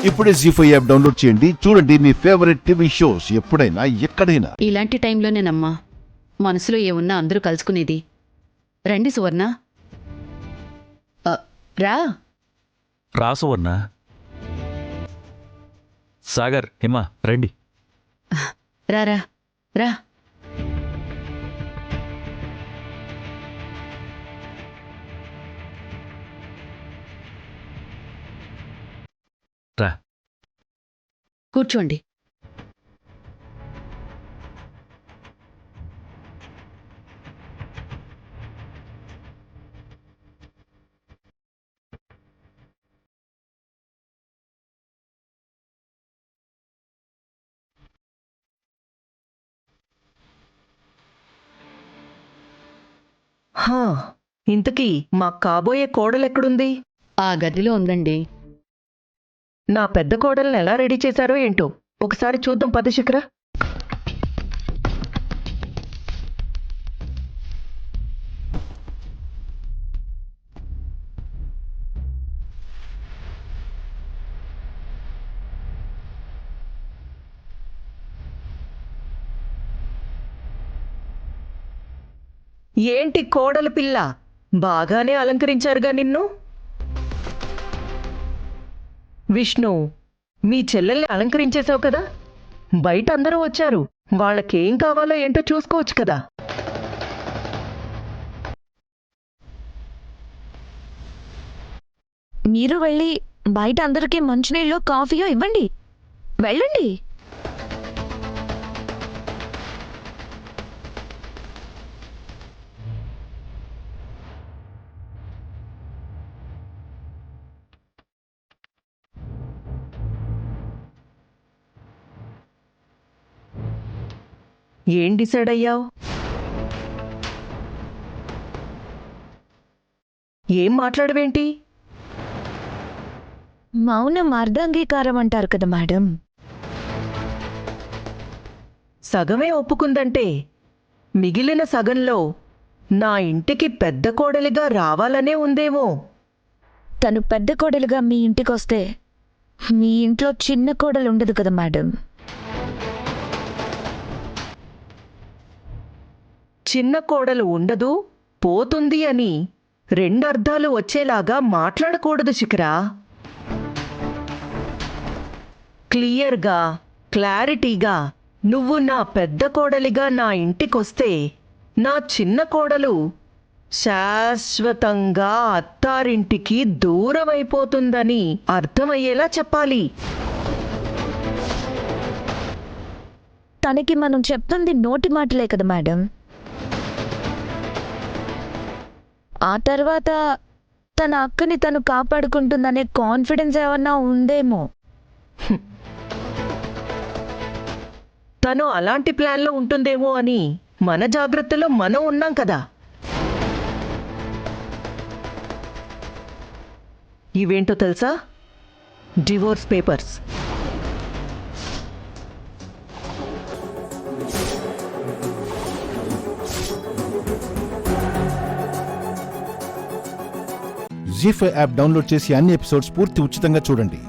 ఇప్పుడే జీ5 app download చేయండి. చూడండి మీ ఫేవరెట్ టీవీ షోస్ ఎప్పుడైనా ఎక్కడైనా. ఇలాంటి టైంలోనేనమ్మా మనసులో ఏమున్నా అందరూ కలుసుకునేది. రండి సువర్ణ. రా. రా సువర్ణ. సాగర్, హిమ రండి. రారా రా. రా. కూర్చోండి. హా, ఇంతకీ మా కాబోయే కోడలెక్కడుంది? ఆ గదిలో ఉందండి. నా పెద్ద కోడల్ని ఎలా రెడీ చేశారో ఏంటో ఒకసారి చూద్దాం పద శిఖర. ఏంటి కోడల పిల్ల, బాగానే అలంకరించారుగా నిన్ను. విష్ణు, మీ చెల్లెల్ని అలంకరించేశావు కదా, బయట అందరూ వచ్చారు, వాళ్ళకేం కావాలో ఏంటో చూసుకోవచ్చు కదా. మీరు వెళ్ళి బయట అందరికీ మంచినీళ్ళు కాఫీయో ఇవ్వండి, వెళ్ళండి. ఏం డిసైడ్ అయ్యావు? ఏం మాట్లాడవేంటి? మౌనం అర్ధాంగీకారం అంటారు కదా మేడం. సగమే ఒప్పుకుందంటే మిగిలిన సగంలో నా ఇంటికి పెద్ద కోడలిగా రావాలనే ఉందేమో. తను పెద్ద కోడలుగా మీ ఇంటికొస్తే మీ ఇంట్లో చిన్న కోడలు ఉండదు కదా మేడం. చిన్న కోడలు ఉండదు, పోతుంది అని రెండర్థాలు వచ్చేలాగా మాట్లాడకూడదు శిఖరా. క్లియర్గా, క్లారిటీగా నువ్వు నా పెద్ద కోడలిగా నా ఇంటికొస్తే నా చిన్న కోడలు శాశ్వతంగా అత్తారింటికి దూరమైపోతుందని అర్థమయ్యేలా చెప్పాలి. తనకి మనం చెప్తుంది నోటి మాటలే కదా మేడం. ఆ తర్వాత తన అక్కని తను కాపాడుకుంటుందనే కాన్ఫిడెన్స్ ఏమన్నా ఉందేమో. తను అలాంటి ప్లాన్లో ఉంటుందేమో అని మన జాగ్రత్తలో మనం ఉన్నాం కదా. ఇవేంటో తెలుసా? Divorce papers. Zee five app download చేసి అన్ని ఎపిసోడ్స్ పూర్తి ఉచితంగా చూడండి.